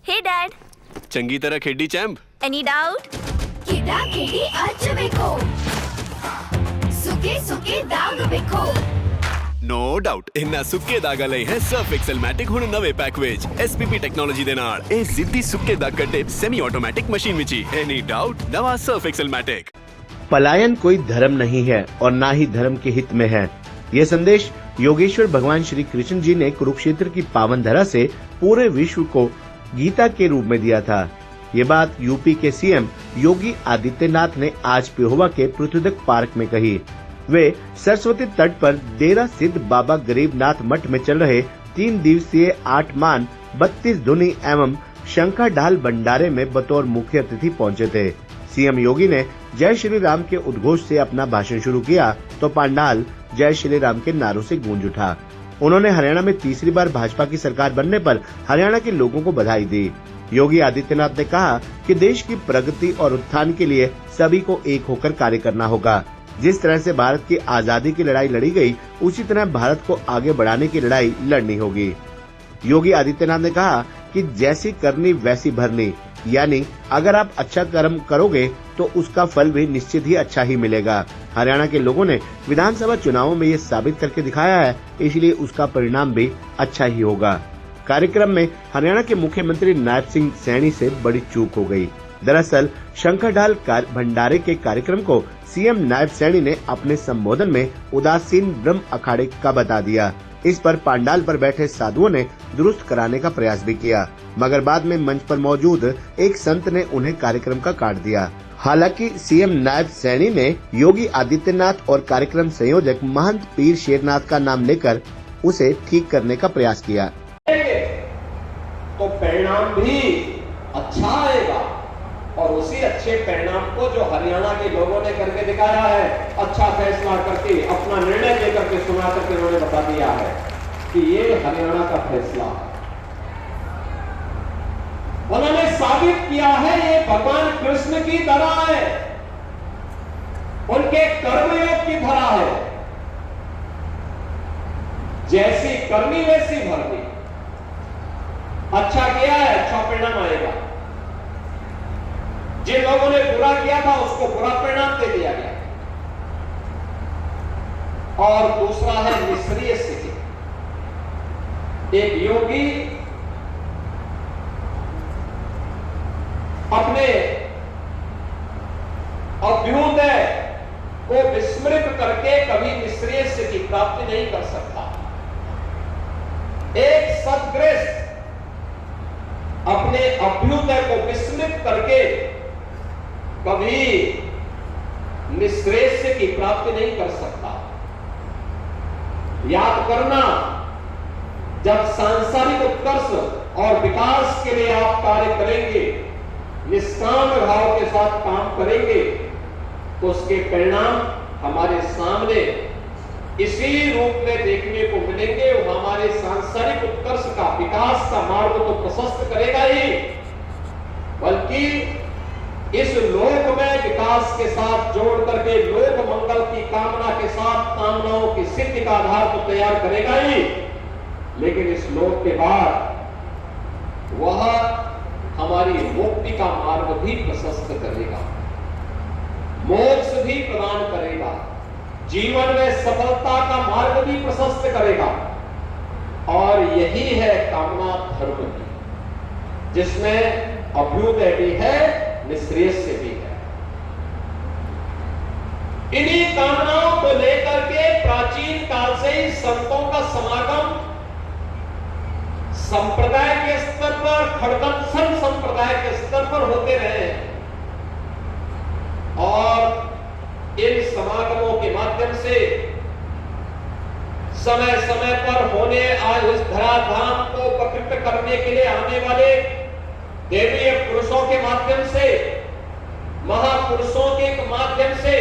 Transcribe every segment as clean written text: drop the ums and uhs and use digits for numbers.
Hey Dad. चंगी तरह खेडी चैंप। Any doubt? ಕಿಡ ಕಿಡಿ ಹಚ್ಚಬೇಕು ಸುಖಿ ಸುಖಿ ದಾಗ ಬೇಕು नो डाउट इन्ना सुक्के दागा लई है सर्फ एक्सेल मैटिक हुण नवे पैक विच एसपीपी टेक्नोलॉजी दे नाल ए जिद्दी सुक्के दाग कड्डे सेमी ऑटोमेटिक मशीन विच ही एनी डाउट नवा सर्फ एक्सेल मैटिक। पलायन कोई धर्म नहीं है और ना ही धर्म के हित में है। ये संदेश योगेश्वर भगवान श्री कृष्ण जी ने कुरुक्षेत्र की पावन धरा से पूरे विश्व को गीता के रूप में दिया था। ये बात यूपी के सीएम योगी आदित्यनाथ ने आज पेहोवा के पृथ्वीदत्त पार्क में कही। वे सरस्वती तट पर डेरा सिद्ध बाबा गरीबनाथ मठ में चल रहे 3 दिवसीय 8 मान 32 धुनी एवं शंखा ढाल भंडारे में बतौर मुख्य अतिथि पहुंचे थे। सीएम योगी ने जय श्री राम के उद्घोष से अपना भाषण शुरू किया तो पंडाल जय श्री राम के नारों से गूंज उठा। उन्होंने हरियाणा में तीसरी बार भाजपा की सरकार बनने पर हरियाणा के लोगों को बधाई दी। योगी आदित्यनाथ ने कहा कि देश की प्रगति और उत्थान के लिए सभी को एक होकर कार्य करना होगा। जिस तरह से भारत की आजादी की लड़ाई लड़ी गई, उसी तरह भारत को आगे बढ़ाने की लड़ाई लड़नी होगी। योगी आदित्यनाथ ने कहा कि जैसी करनी वैसी भरनी, यानी अगर आप अच्छा कर्म करोगे तो उसका फल भी निश्चित ही अच्छा ही मिलेगा। हरियाणा के लोगों ने विधानसभा चुनावों में ये साबित करके दिखाया है, इसलिए उसका परिणाम भी अच्छा ही होगा। कार्यक्रम में हरियाणा के मुख्यमंत्री नायब सिंह सैनी से बड़ी चूक हो गई। दरअसल शंखा-ढाल भंडारे के कार्यक्रम को सीएम नायब सैनी ने अपने संबोधन में उदासीन ब्रह्म अखाड़े का बता दिया। इस पर पंडाल पर बैठे साधुओं ने दुरुस्त कराने का प्रयास भी किया, मगर बाद में मंच पर मौजूद एक संत ने उन्हें कार्यक्रम का काट दिया। हालांकि सीएम नायब सैनी ने योगी आदित्यनाथ और कार्यक्रम संयोजक महंत पीर शेरनाथ का नाम लेकर उसे ठीक करने का प्रयास किया। तो परिणाम भी अच्छा आएगा और उसी अच्छे परिणाम को जो हरियाणा के लोगों ने करके दिखाया है, अच्छा फैसला करके अपना निर्णय लेकर के सुना करके उन्होंने बता दिया है कि ये हरियाणा का फैसला है। उन्होंने साबित किया है ये भगवान कृष्ण की धरा है, उनके कर्मयोग की धरा है। जैसी करनी वैसी भरनी। अच्छा किया है, अच्छा परिणाम आएगा। जिन लोगों ने बुरा किया था उसको बुरा परिणाम दे दिया गया। और दूसरा है निष्क्रिय स्थिति। एक योगी अपने अभ्युदय को विस्मृत करके कभी निष्क्रिय स्थिति प्राप्ति नहीं कर सकता। एक सद्ग्रस्त अपने अभ्युदय को विस्मृत करके कभी निश्रेष्य की प्राप्ति नहीं कर सकता। याद करना, जब सांसारिक उत्कर्ष और विकास के लिए आप कार्य करेंगे, निष्काम भाव के साथ काम करेंगे, तो उसके परिणाम हमारे सामने इसी रूप में देखने को मिलेंगे। वो हमारे सांसारिक उत्कर्ष का, विकास का मार्ग तो प्रशस्त करेगा ही, बल्कि इस लोक में विकास के साथ जोड़ करके लोक मंगल की कामना के साथ कामनाओं की सिद्धि का आधार तो तैयार करेगा ही, लेकिन इस लोक के बाद वह हमारी मुक्ति का मार्ग भी प्रशस्त करेगा, मोक्ष भी प्रदान करेगा, जीवन में सफलता का मार्ग भी प्रशस्त करेगा। और यही है कामना धर्म की, जिसमें अभ्युदय भी है, निश्रेष्य भी है। इन्हीं कामनाओं को लेकर के प्राचीन काल से ही संतों का समागम संप्रदाय के स्तर पर, खड़गंसन संप्रदाय के स्तर पर होते रहे हैं। और इन समागमों के माध्यम से समय समय पर होने आज इस धराधाम को पवित्र करने के लिए आने वाले देवीय पुरुषों के माध्यम से, महापुरुषों के माध्यम से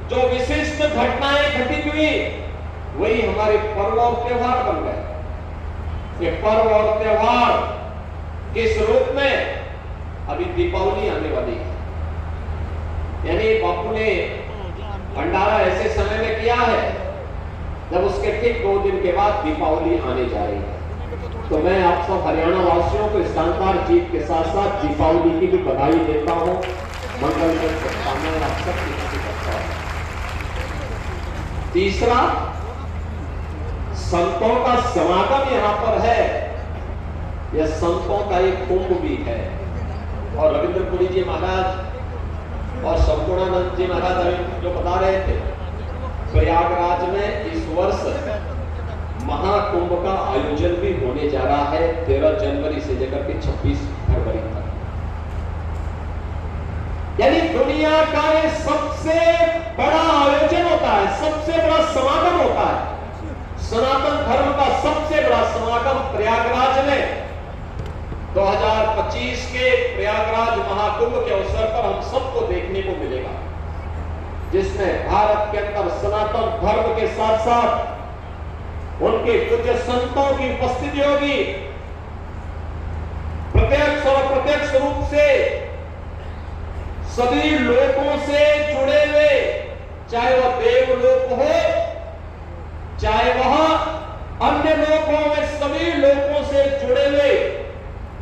जो विशिष्ट घटनाएं घटित हुई, वही हमारे पर्व और त्योहार बन गए। ये पर्व और त्योहार किस रूप में? अभी दीपावली आने वाली है, यानी बापू ने भंडारा ऐसे समय में किया है जब उसके ठीक 2 दिन के बाद दीपावली आने जा रही है। तो मैं आप सब हरियाणा वासियों को इस शानदार जीत के साथ साथ दीपावली की भी बधाई देता हूं, मंगल की शुभकामनाएं आप सबकी प्रति करता हूं। तीसरा, संतों का समागम यहाँ पर है, यह संतों का एक कुंभ भी है। और रविंद्रपुरी जी महाराज और संपूर्णानंद जी महाराज अभी जो बता रहे थे, प्रयागराज में इस वर्ष महाकुंभ का आयोजन भी होने जा रहा है 13 जनवरी से लेकर के 26 फरवरी तक। यानी दुनिया का ये सबसे बड़ा आयोजन होता है, सबसे बड़ा समागम होता है। सनातन धर्म का सबसे बड़ा समागम प्रयागराज में 2025 के प्रयागराज महाकुंभ के अवसर पर हम सबको देखने को मिलेगा, जिसमें भारत के अंदर सनातन धर्म के साथ साथ उनके पूज्य संतों की उपस्थिति होगी। प्रत्यक्ष और अप्रत्यक्ष रूप से सभी लोगों से जुड़े हुए, चाहे वह देवलोक हो, चाहे वह अन्य लोक हो, वे सभी लोगों से जुड़े हुए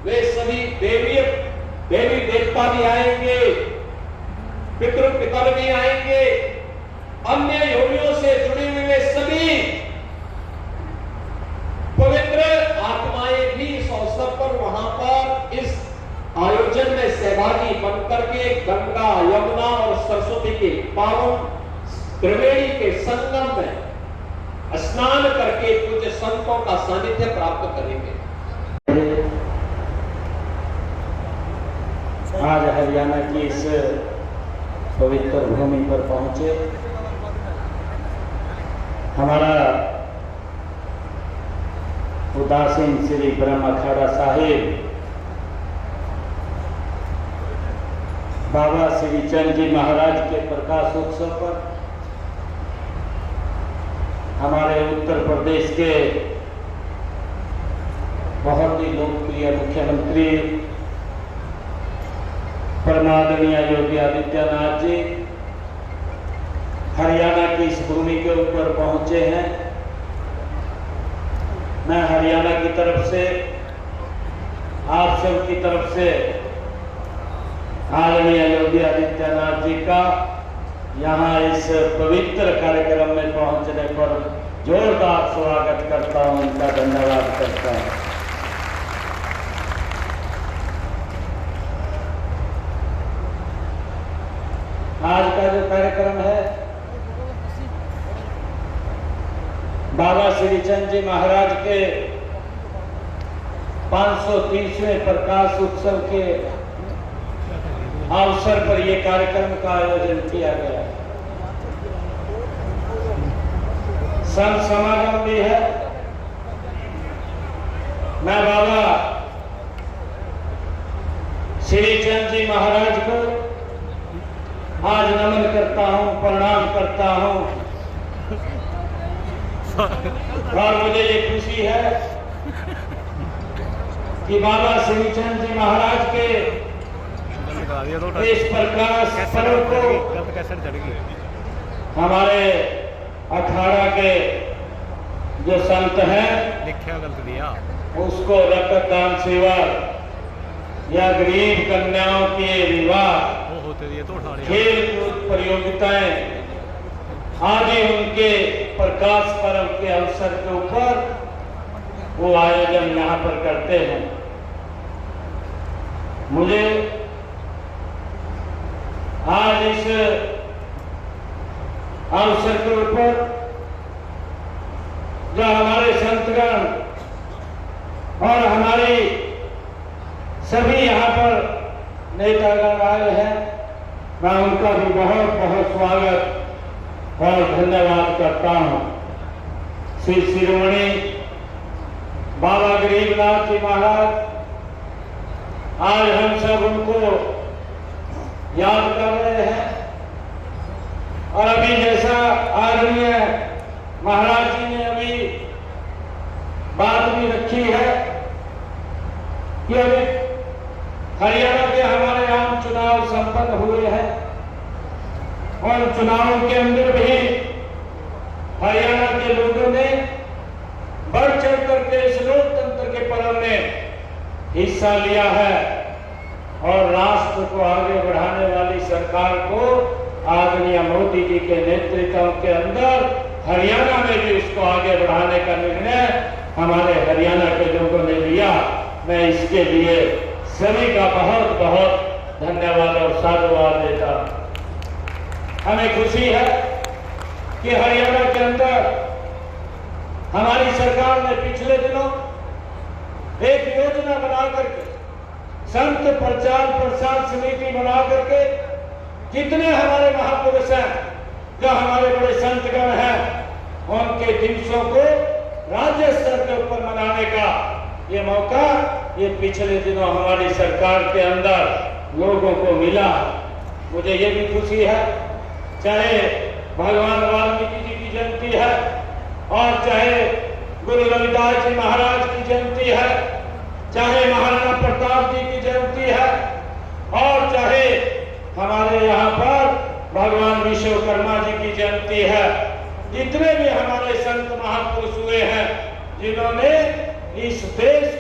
वे सभी देवी देवता भी आएंगे, पितर भी आएंगे, अन्य योनियों से जुड़े हुए सभी पवित्र आत्माएं भी इस अवसर पर वहां पर इस आयोजन में सहभागी बनकर के गंगा, यमुना और सरस्वती के पावन त्रिवेणी के संगम में स्नान करके पूज्य संतों का सानिध्य प्राप्त करेंगे। आज हरियाणा की इस पवित्र भूमि पर पहुंचे हमारा उदासीन श्री ब्रह्म अखाड़ा साहिब बाबा श्री चंद जी महाराज के प्रकाश उत्सव पर हमारे उत्तर प्रदेश के बहुत ही लोकप्रिय मुख्यमंत्री परमादरणीय योगी आदित्यनाथ जी हरियाणा की इस भूमि के ऊपर पहुंचे हैं। मैं हरियाणा की तरफ से, आप सब की तरफ से आदरणीय योगी आदित्यनाथ जी का यहाँ इस पवित्र कार्यक्रम में पहुंचने पर जोरदार स्वागत करता हूं, उनका धन्यवाद करता हूं। आज का जो कार्यक्रम है बाबा श्री चंद जी महाराज के 530वें प्रकाश उत्सव के अवसर पर यह कार्यक्रम का आयोजन किया गया। संत समागम भी है। मैं बाबा श्री चंद जी महाराज को आज नमन करता हूं, प्रणाम करता हूं और मुझे ये खुशी है कि बाबा श्री चंद जी महाराज के इस प्रकाश पर्व को हमारे अखाड़ा के जो संत हैं उसको रक्तदान सेवा या गरीब कन्याओं के विवाह, खेल कूद प्रतियोगिताएं आदि उनके प्रकाश पर्व के अवसर के ऊपर वो आयोजन यहाँ पर करते हैं। मुझे आज इस अवसर के ऊपर जो हमारे संतगण और हमारी सभी यहाँ पर नेतागण आए हैं, मैं उनका भी बहुत बहुत स्वागत और धन्यवाद करता हूँ। श्री शिरोमणि बाबा गरीबनाथ जी महाराज, आज हम सब उनको याद कर रहे हैं और अभी जैसा आदरणीय महाराज जी ने अभी बात भी रखी है कि अभी हरियाणा के हमारे आम चुनाव संपन्न हुए हैं और चुनावों के अंदर भी हरियाणा के लोगों ने बढ़ चढ़ करके इस लोकतंत्र के पर्व में हिस्सा लिया है और राष्ट्र को आगे बढ़ाने वाली सरकार को आदरणीय मोदी जी के नेतृत्व के अंदर हरियाणा में भी उसको आगे बढ़ाने का निर्णय हमारे हरियाणा के लोगों ने लिया। मैं इसके लिए सभी का बहुत बहुत धन्यवाद और साधुवाद देता हूं। हमें खुशी है कि हरियाणा के अंदर हमारी सरकार ने पिछले दिनों एक योजना बना करके संत प्रचार प्रसार समिति बना करके जितने हमारे महापुरुष हैं, जो हमारे बड़े संतगण हैं, उनके दिवसों को राज्य स्तर के ऊपर मनाने का ये मौका ये पिछले दिनों हमारी सरकार के अंदर लोगों को मिला। मुझे ये भी खुशी है, चाहे भगवान वाल्मीकि जी की जयंती है और चाहे गुरु रविदास जी महाराज की जयंती है, चाहे महाराणा प्रताप जी की जयंती है और चाहे हमारे यहाँ पर भगवान विश्वकर्मा जी की जयंती है। जितने भी हमारे संत महापुरुष हुए हैं, जिन्होंने इस देश